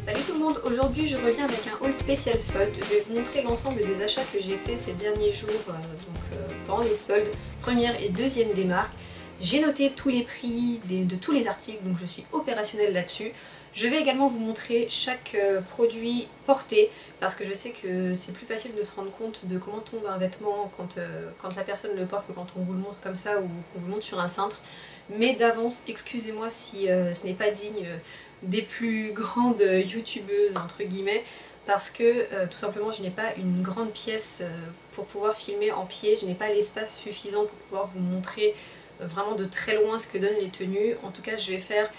Salut tout le monde, aujourd'hui je reviens avec un haul spécial solde. Je vais vous montrer l'ensemble des achats que j'ai fait ces derniers jours pendant les soldes, première et deuxième des marques. J'ai noté tous les prix de tous les articles, donc je suis opérationnelle là-dessus. Je vais également vous montrer chaque produit porté, parce que je sais que c'est plus facile de se rendre compte de comment tombe un vêtement quand la personne le porte que quand on vous le montre comme ça ou qu'on vous le montre sur un cintre. Mais d'avance, excusez-moi si ce n'est pas digne des plus grandes youtubeuses entre guillemets, parce que tout simplement je n'ai pas une grande pièce pour pouvoir filmer en pied, je n'ai pas l'espace suffisant pour pouvoir vous montrer vraiment de très loin ce que donnent les tenues. En tout cas je vais faire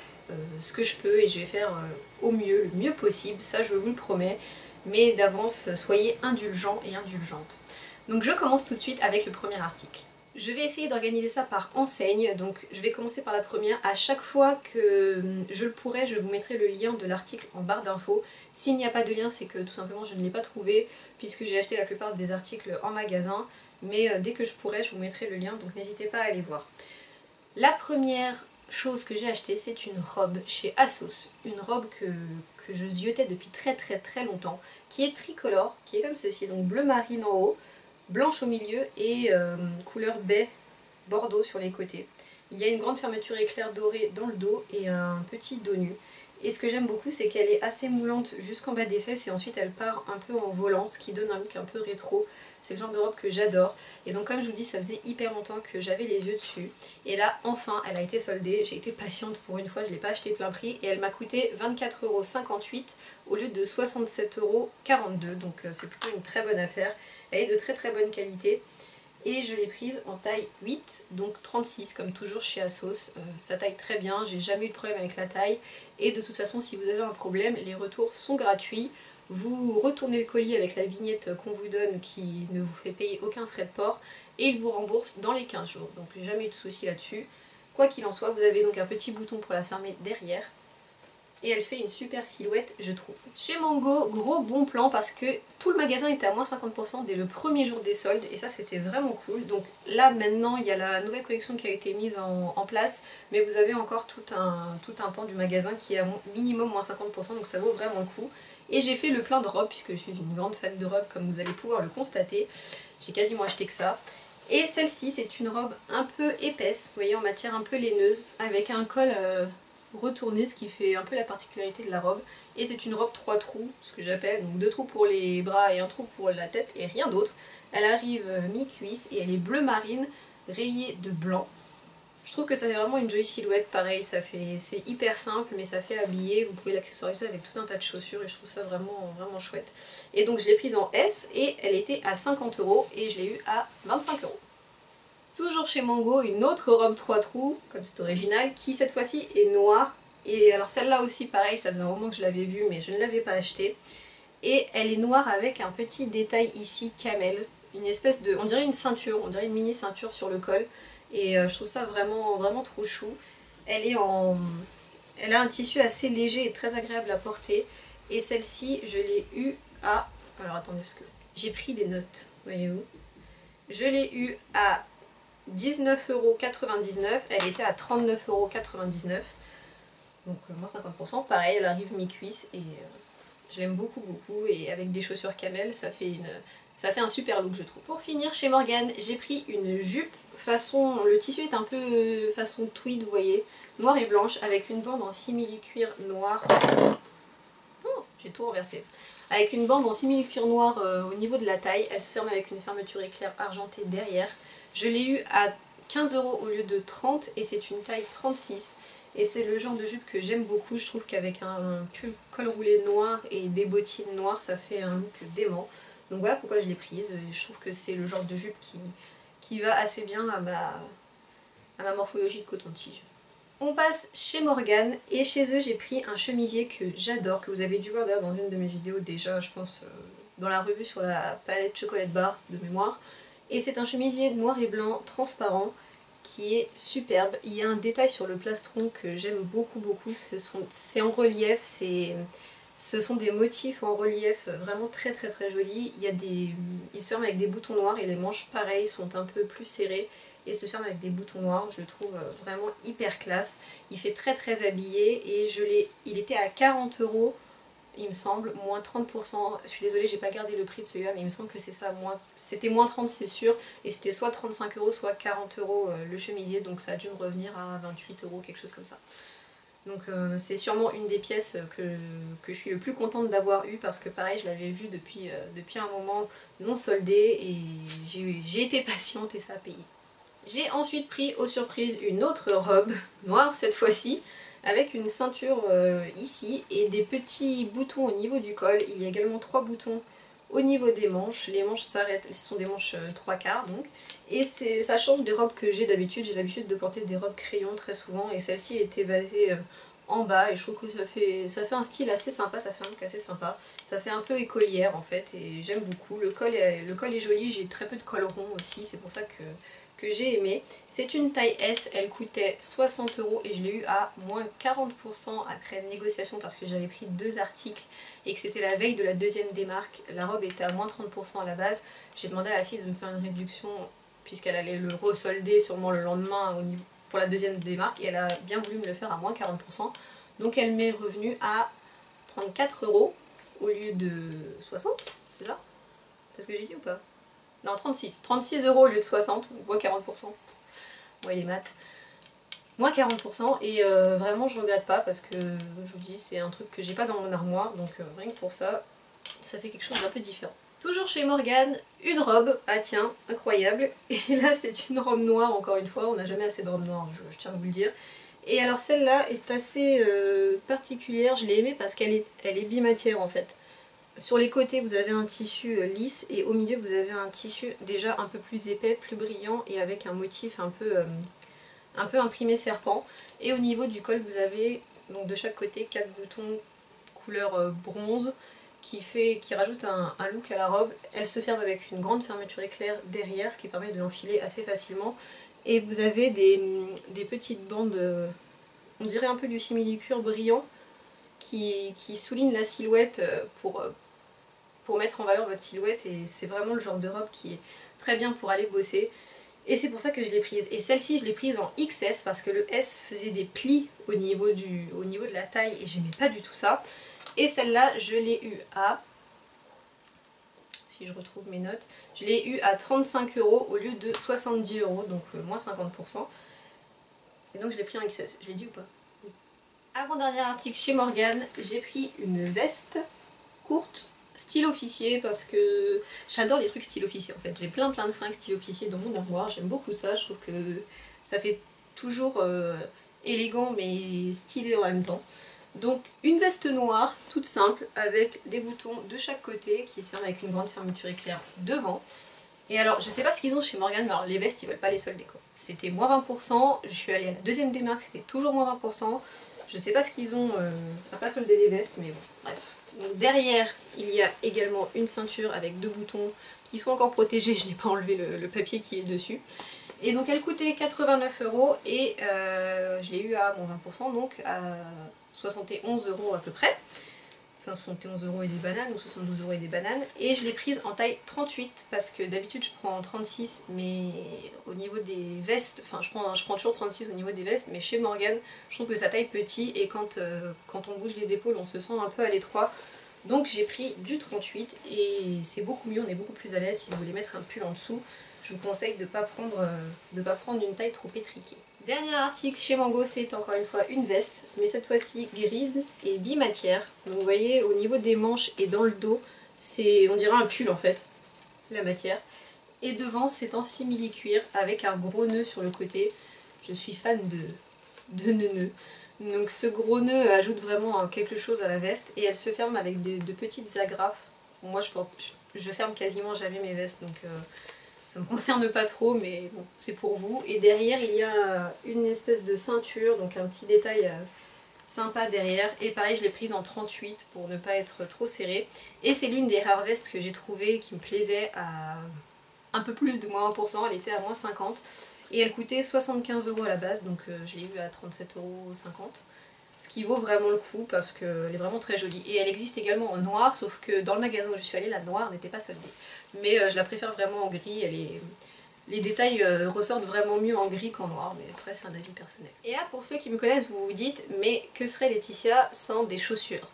ce que je peux et je vais faire au mieux, le mieux possible, ça je vous le promets, mais d'avance soyez indulgents et indulgentes. Donc je commence tout de suite avec le premier article. Je vais essayer d'organiser ça par enseigne, donc je vais commencer par la première. À chaque fois que je le pourrai, je vous mettrai le lien de l'article en barre d'infos. S'il n'y a pas de lien, c'est que tout simplement je ne l'ai pas trouvé, puisque j'ai acheté la plupart des articles en magasin. Mais dès que je pourrai, je vous mettrai le lien, donc n'hésitez pas à aller voir. La première chose que j'ai achetée, c'est une robe chez ASOS. Une robe que je ziotais depuis très longtemps, qui est tricolore, qui est comme ceci, donc bleu marine en haut, blanche au milieu et couleur baie bordeaux sur les côtés. Il y a une grande fermeture éclair dorée dans le dos et un petit dos nu. Et ce que j'aime beaucoup, c'est qu'elle est assez moulante jusqu'en bas des fesses et ensuite elle part un peu en volant, ce qui donne un look un peu rétro. C'est le genre de robe que j'adore. Et donc comme je vous dis, ça faisait hyper longtemps que j'avais les yeux dessus. Et là, enfin, elle a été soldée. J'ai été patiente pour une fois, je ne l'ai pas acheté plein prix. Et elle m'a coûté 24,58 € au lieu de 67,42 €. Donc c'est plutôt une très bonne affaire. Elle est de très bonne qualité. Et je l'ai prise en taille 8, donc 36 comme toujours chez ASOS. Ça taille très bien, j'ai jamais eu de problème avec la taille. Et de toute façon, si vous avez un problème, les retours sont gratuits. Vous retournez le colis avec la vignette qu'on vous donne qui ne vous fait payer aucun frais de port. Et il vous rembourse dans les 15 jours. Donc j'ai jamais eu de soucis là-dessus. Quoi qu'il en soit, vous avez donc un petit bouton pour la fermer derrière. Et elle fait une super silhouette, je trouve. Chez Mango, gros bon plan parce que tout le magasin était à moins 50% dès le premier jour des soldes et ça c'était vraiment cool. Donc là maintenant il y a la nouvelle collection qui a été mise en place, mais vous avez encore tout un pan du magasin qui est à minimum moins 50%, donc ça vaut vraiment le coup. Et j'ai fait le plein de robes puisque je suis une grande fan de robes comme vous allez pouvoir le constater. J'ai quasiment acheté que ça. Et celle-ci c'est une robe un peu épaisse, vous voyez, en matière un peu laineuse, avec un col retourné, ce qui fait un peu la particularité de la robe. Et c'est une robe 3 trous, ce que j'appelle, donc 2 trous pour les bras et un trou pour la tête et rien d'autre. Elle arrive mi-cuisse et elle est bleu marine rayée de blanc. Je trouve que ça fait vraiment une jolie silhouette, pareil, c'est hyper simple mais ça fait habiller, vous pouvez l'accessoiriser avec tout un tas de chaussures et je trouve ça vraiment chouette. Et donc je l'ai prise en S et elle était à 50 € et je l'ai eu à 25 €. Toujours chez Mango, une autre robe 3 trous, comme c'est original, qui cette fois-ci est noire. Et alors celle-là aussi pareil, ça faisait un moment que je l'avais vue mais je ne l'avais pas achetée. Et elle est noire avec un petit détail ici camel, une espèce de, on dirait une ceinture, on dirait une mini ceinture sur le col. Et je trouve ça vraiment trop chou. Elle a un tissu assez léger et très agréable à porter. Et celle-ci, je l'ai eue à, alors attendez parce que j'ai pris des notes, voyez-vous. Je l'ai eue à 19,99 €, elle était à 39,99 €, donc moins 50%, pareil elle arrive mi-cuisse et je l'aime beaucoup et avec des chaussures camel ça fait un super look je trouve. Pour finir chez Morgan, j'ai pris une jupe façon, le tissu est un peu façon tweed vous voyez, noire et blanche avec une bande en simili-cuir noir. Oh, j'ai tout renversé. Avec une bande en simili-cuir noir au niveau de la taille, elle se ferme avec une fermeture éclair argentée derrière. Je l'ai eu à 15 € au lieu de 30 et c'est une taille 36. Et c'est le genre de jupe que j'aime beaucoup, je trouve qu'avec un col roulé noir et des bottines noires, ça fait un look dément. Donc voilà pourquoi je l'ai prise, je trouve que c'est le genre de jupe qui va assez bien à ma morphologie de coton-tige. On passe chez Morgan et chez eux j'ai pris un chemisier que j'adore, que vous avez dû voir d'ailleurs dans une de mes vidéos déjà, je pense dans la revue sur la palette chocolate bar de mémoire. Et c'est un chemisier noir et blanc transparent qui est superbe. Il y a un détail sur le plastron que j'aime beaucoup, c'est en relief, ce sont des motifs en relief vraiment très jolis. Il se ferme avec des boutons noirs et les manches pareil sont un peu plus serrées et se ferme avec des boutons noirs. Je le trouve vraiment hyper classe. Il fait très habillé et il était à 40 € il me semble, moins 30%. Je suis désolée, j'ai pas gardé le prix de celui-là, mais il me semble que c'est ça, c'était moins 30 c'est sûr, et c'était soit 35 euros, soit 40 euros le chemisier, donc ça a dû me revenir à 28 euros, quelque chose comme ça. Donc c'est sûrement une des pièces que je suis le plus contente d'avoir eu, parce que pareil, je l'avais vu depuis un moment non soldé, et j'ai été patiente et ça a payé. J'ai ensuite pris aux surprises une autre robe, noire cette fois-ci, avec une ceinture ici et des petits boutons au niveau du col. Il y a également 3 boutons au niveau des manches. Les manches s'arrêtent, ce sont des manches 3/4 donc. Et ça change des robes que j'ai d'habitude. J'ai l'habitude de porter des robes crayon très souvent, et celle-ci était basée en bas, et je trouve que ça fait un style assez sympa, ça fait un look assez sympa. Ça fait un peu écolière en fait, et j'aime beaucoup. Le col est joli, j'ai très peu de col rond aussi, c'est pour ça que j'ai aimé. C'est une taille S, elle coûtait 60 euros et je l'ai eu à moins 40% après négociation, parce que j'avais pris 2 articles et que c'était la veille de la deuxième démarque. La robe était à moins 30% à la base. J'ai demandé à la fille de me faire une réduction puisqu'elle allait le resolder sûrement le lendemain pour la deuxième démarque, et elle a bien voulu me le faire à moins 40%. Donc elle m'est revenue à 34 euros au lieu de 60, c'est ça? C'est ce que j'ai dit ou pas? Non, 36 euros au lieu de 60, moins 40%. Ouais, les maths. Moins 40%, et vraiment je regrette pas, parce que je vous dis, c'est un truc que j'ai pas dans mon armoire, donc rien que pour ça, ça fait quelque chose d'un peu différent. Toujours chez Morgan, une robe, ah tiens, incroyable, et là c'est une robe noire encore une fois, on n'a jamais assez de robes noires, je tiens à vous le dire. Et alors celle-là est assez particulière, je l'ai aimée parce qu'elle est bimatière en fait. Sur les côtés vous avez un tissu lisse, et au milieu vous avez un tissu déjà un peu plus épais, plus brillant, et avec un motif un peu imprimé serpent. Et au niveau du col vous avez donc de chaque côté 4 boutons couleur bronze qui rajoute un look à la robe. Elle se ferme avec une grande fermeture éclair derrière, ce qui permet de l'enfiler assez facilement. Et vous avez des petites bandes, on dirait un peu du simili-cuir brillant, qui soulignent la silhouette pour mettre en valeur votre silhouette, et c'est vraiment le genre de robe qui est très bien pour aller bosser. Et c'est pour ça que je l'ai prise. Et celle-ci je l'ai prise en XS parce que le S faisait des plis au niveau de la taille, et j'aimais pas du tout ça. Et celle-là je l'ai eu à, si je retrouve mes notes, je l'ai eu à 35 euros au lieu de 70 euros, donc moins 50%. Et donc je l'ai pris en XS, je l'ai dit ou pas? Oui. Avant-dernier article chez Morgan, j'ai pris une veste courte, style officier, parce que j'adore les trucs style officier en fait. J'ai plein de fringues style officier dans mon armoire, j'aime beaucoup ça, je trouve que ça fait toujours élégant mais stylé en même temps. Donc une veste noire, toute simple, avec des boutons de chaque côté qui se ferment avec une grande fermeture éclair devant. Et alors je sais pas ce qu'ils ont chez Morgan, mais alors les vestes ils veulent pas les solder quoi. C'était moins 20%, je suis allée à la deuxième démarque, c'était toujours moins 20%. Je sais pas ce qu'ils ont à pas solder les vestes, mais bon, bref. Donc derrière, il y a également une ceinture avec 2 boutons qui sont encore protégés, je n'ai pas enlevé le papier qui est dessus. Et donc elle coûtait 89 euros et je l'ai eu à moins 20%, donc à 71 euros à peu près. Enfin 71 euros et des bananes, ou 72 euros et des bananes. Et je l'ai prise en taille 38 parce que d'habitude je prends 36, mais au niveau des vestes, enfin je prends toujours 36 au niveau des vestes, mais chez Morgan je trouve que ça taille petit, et quand on bouge les épaules on se sent un peu à l'étroit. Donc j'ai pris du 38 et c'est beaucoup mieux, on est beaucoup plus à l'aise. Si vous voulez mettre un pull en dessous, je vous conseille de ne pas prendre une taille trop étriquée. Dernier article chez Mango, c'est encore une fois une veste, mais cette fois-ci grise et bimatière. Donc vous voyez au niveau des manches et dans le dos, on dirait un pull en fait, la matière. Et devant c'est en simili-cuir avec un gros nœud sur le côté. Je suis fan de nœuds. Donc ce gros nœud ajoute vraiment quelque chose à la veste, et elle se ferme avec de petites agrafes. Bon, moi je ferme quasiment jamais mes vestes, donc ça me concerne pas trop, mais bon, c'est pour vous. Et derrière il y a une espèce de ceinture, donc un petit détail sympa derrière. Et pareil, je l'ai prise en 38 pour ne pas être trop serrée. Et c'est l'une des rares vestes que j'ai trouvées qui me plaisait à un peu plus de moins 1%, elle était à moins 50. Et elle coûtait 75 euros à la base, donc je l'ai eu à 37,50 euros. Ce qui vaut vraiment le coup parce qu'elle est vraiment très jolie. Et elle existe également en noir, sauf que dans le magasin où je suis allée, la noire n'était pas soldée. Mais je la préfère vraiment en gris, les détails ressortent vraiment mieux en gris qu'en noir, mais après c'est un avis personnel. Et là, pour ceux qui me connaissent, vous vous dites, mais que serait Laetitia sans des chaussures?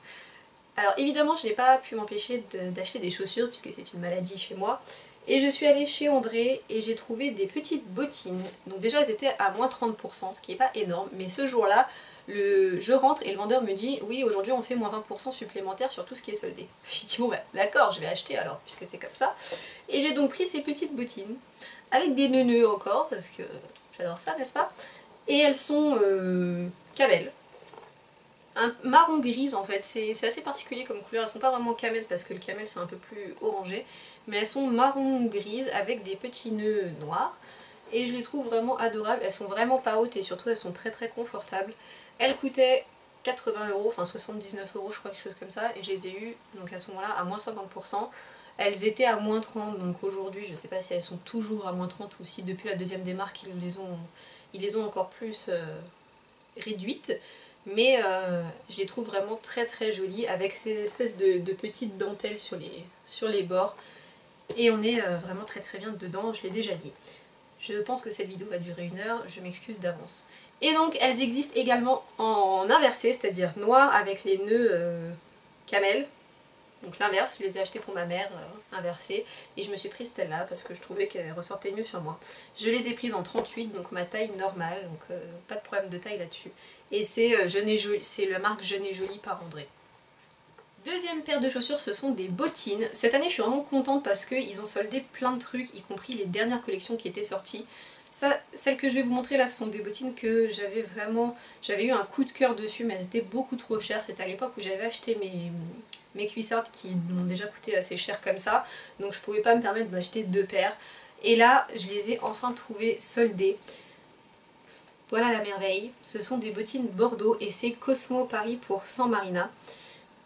Alors évidemment je n'ai pas pu m'empêcher d'acheter des chaussures puisque c'est une maladie chez moi. Et je suis allée chez André et j'ai trouvé des petites bottines. Donc déjà elles étaient à moins 30%, ce qui n'est pas énorme, mais ce jour-là, je rentre et le vendeur me dit oui, aujourd'hui on fait moins 20% supplémentaire sur tout ce qui est soldé. J'ai dit bon bah d'accord, je vais acheter alors puisque c'est comme ça. Et j'ai donc pris ces petites bottines avec des nœuds encore parce que j'adore ça, n'est-ce pas? Et elles sont camel. Un marron grise en fait, c'est assez particulier comme couleur, elles sont pas vraiment camel parce que le camel c'est un peu plus orangé, mais elles sont marron grise avec des petits nœuds noirs et je les trouve vraiment adorables, elles sont vraiment pas hautes et surtout elles sont très très confortables. Elles coûtaient 80 €, enfin 79 € je crois, quelque chose comme ça, et je les ai eues donc à ce moment-là à moins 50%. Elles étaient à moins 30, donc aujourd'hui je sais pas si elles sont toujours à moins 30 ou si depuis la deuxième démarque ils les ont encore plus réduites. Mais je les trouve vraiment très très jolies avec ces espèces de petites dentelles sur les bords. Et on est vraiment très très bien dedans, je l'ai déjà dit. Je pense que cette vidéo va durer 1 heure, je m'excuse d'avance. Et donc elles existent également en inversé, c'est-à-dire noir avec les nœuds camel. Donc l'inverse, je les ai achetées pour ma mère inversées et je me suis prise celle-là parce que je trouvais qu'elle ressortait mieux sur moi. Je les ai prises en 38, donc ma taille normale, donc pas de problème de taille là-dessus. Et c'est la marque Jeune et Jolie par André. Deuxième paire de chaussures, ce sont des bottines. Cette année je suis vraiment contente parce qu'ils ont soldé plein de trucs, y compris les dernières collections qui étaient sorties. Ça, celles que je vais vous montrer là, ce sont des bottines que j'avais eu un coup de cœur dessus, mais elles étaient beaucoup trop chères. C'était à l'époque où j'avais acheté mes cuissardes qui m'ont déjà coûté assez cher comme ça, donc je pouvais pas me permettre d'acheter 2 paires. Et là, je les ai enfin trouvées soldées. Voilà la merveille, ce sont des bottines Bordeaux et c'est Cosmo Paris pour San Marina.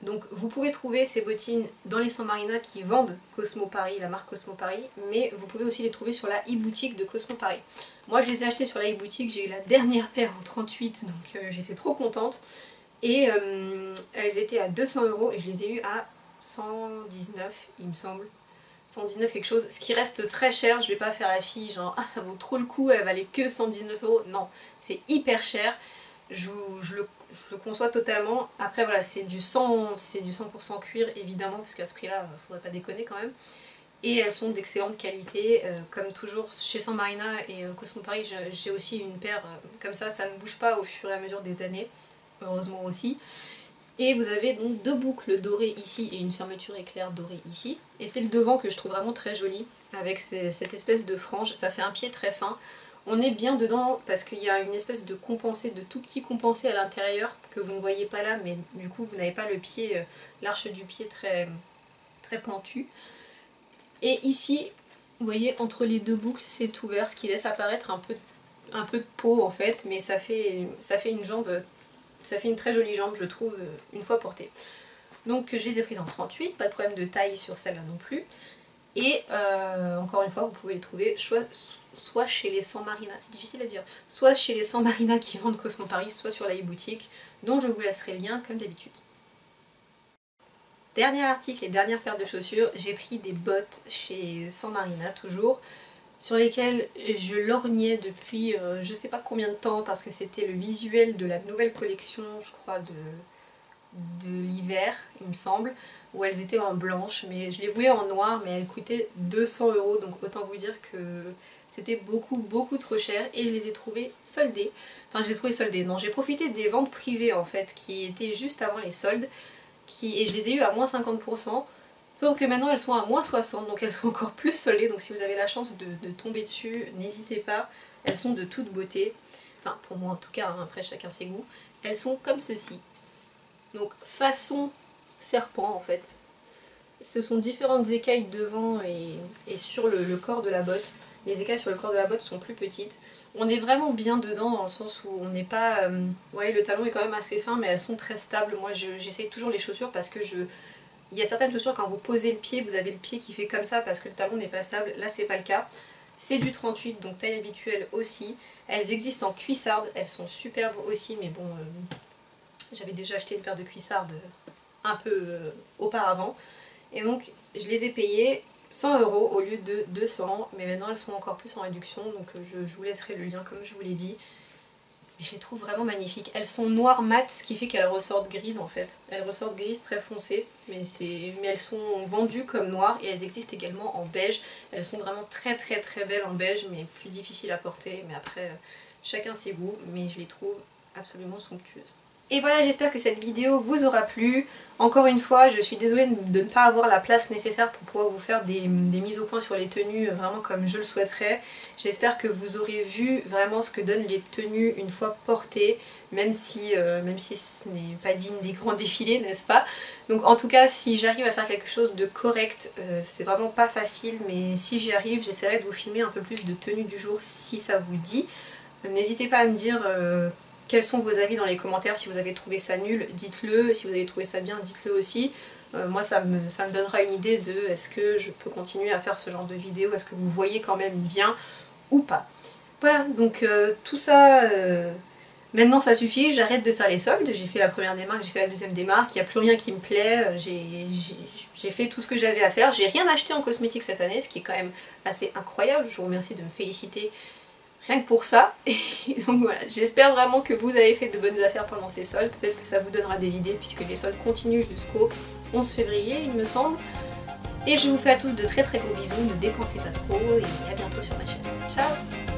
Donc vous pouvez trouver ces bottines dans les San Marina qui vendent Cosmo Paris, la marque Cosmo Paris, mais vous pouvez aussi les trouver sur la e-boutique de Cosmo Paris. Moi je les ai achetées sur la e-boutique, j'ai eu la dernière paire en 38, donc j'étais trop contente. Et elles étaient à 200 € et je les ai eues à 119 il me semble. 119 quelque chose, ce qui reste très cher, je vais pas faire la fille genre ah ça vaut trop le coup, elle valait que 119 €, non, c'est hyper cher, je le conçois totalement. Après voilà, c'est du 100% cuir évidemment, parce qu'à ce prix là, faudrait pas déconner quand même. Et elles sont d'excellente qualité, comme toujours chez San Marina et Cosmo Paris, j'ai aussi une paire comme ça ne bouge pas au fur et à mesure des années, heureusement aussi. Et vous avez donc 2 boucles dorées ici et une fermeture éclair dorée ici. Et c'est le devant que je trouve vraiment très joli, avec cette espèce de frange, ça fait un pied très fin. On est bien dedans parce qu'il y a une espèce de compensé, de tout petit compensé à l'intérieur, que vous ne voyez pas là, mais du coup vous n'avez pas le pied, l'arche du pied très, très pointue. Et ici, vous voyez, entre les 2 boucles, c'est ouvert, ce qui laisse apparaître un peu de peau en fait, mais ça fait une jambe. Ça fait une très jolie jambe, je trouve, une fois portée. Donc je les ai prises en 38, pas de problème de taille sur celle-là non plus. Et encore une fois, vous pouvez les trouver soit chez les San Marina, c'est difficile à dire, soit chez les San Marina qui vendent Cosmo Paris, soit sur la e-boutique, dont je vous laisserai le lien comme d'habitude. Dernier article et dernière paire de chaussures, j'ai pris des bottes chez San Marina toujours, sur lesquels je lorgnais depuis je sais pas combien de temps parce que c'était le visuel de la nouvelle collection, je crois, de l'hiver, il me semble, où elles étaient en blanche, mais je les voulais en noir, mais elles coûtaient 200 €, donc autant vous dire que c'était beaucoup trop cher et je les ai trouvées soldées. Enfin, je les ai trouvées soldées, non, j'ai profité des ventes privées en fait, qui étaient juste avant les soldes, et je les ai eues à moins 50%. Sauf que maintenant elles sont à moins 60, donc elles sont encore plus soldées, donc si vous avez la chance de tomber dessus, n'hésitez pas, elles sont de toute beauté, enfin pour moi en tout cas, hein, après chacun ses goûts, elles sont comme ceci, donc façon serpent en fait, ce sont différentes écailles devant et sur le corps de la botte. Les écailles sur le corps de la botte sont plus petites, on est vraiment bien dedans dans le sens où on n'est pas, ouais, le talon est quand même assez fin mais elles sont très stables. Moi j'essaye toujours les chaussures parce que il y a certaines chaussures, quand vous posez le pied, vous avez le pied qui fait comme ça parce que le talon n'est pas stable. Là, c'est pas le cas. C'est du 38, donc taille habituelle aussi. Elles existent en cuissardes, elles sont superbes aussi, mais bon, j'avais déjà acheté une paire de cuissardes un peu auparavant. Et donc, je les ai payées 100 € au lieu de 200, mais maintenant elles sont encore plus en réduction, donc je vous laisserai le lien comme je vous l'ai dit. je les trouve vraiment magnifiques. Elles sont noires mat, ce qui fait qu'elles ressortent grises en fait. Elles ressortent grises très foncées, mais elles sont vendues comme noires et elles existent également en beige. Elles sont vraiment très belles en beige, mais plus difficiles à porter. Mais après, chacun ses goûts, mais je les trouve absolument somptueuses. Et voilà, j'espère que cette vidéo vous aura plu. Encore une fois, je suis désolée de ne pas avoir la place nécessaire pour pouvoir vous faire des mises au point sur les tenues vraiment comme je le souhaiterais. J'espère que vous aurez vu vraiment ce que donnent les tenues une fois portées, même si ce n'est pas digne des grands défilés, n'est-ce pas? Donc en tout cas, si j'arrive à faire quelque chose de correct, c'est vraiment pas facile, mais si j'y arrive, j'essaierai de vous filmer un peu plus de tenues du jour si ça vous dit. N'hésitez pas à me dire quels sont vos avis dans les commentaires. Si vous avez trouvé ça nul, dites-le. Si vous avez trouvé ça bien, dites-le aussi. Moi ça me donnera une idée de est-ce que je peux continuer à faire ce genre de vidéo, est-ce que vous voyez quand même bien ou pas. Voilà, donc tout ça, maintenant ça suffit, j'arrête de faire les soldes. J'ai fait la première démarque, j'ai fait la deuxième démarque, il n'y a plus rien qui me plaît, j'ai fait tout ce que j'avais à faire. J'ai rien acheté en cosmétique cette année, ce qui est quand même assez incroyable. Je vous remercie de me féliciter rien que pour ça. Et donc voilà, j'espère vraiment que vous avez fait de bonnes affaires pendant ces soldes. Peut-être que ça vous donnera des idées puisque les soldes continuent jusqu'au 11 février il me semble. Et je vous fais à tous de très gros bisous, ne dépensez pas trop et à bientôt sur ma chaîne. Ciao!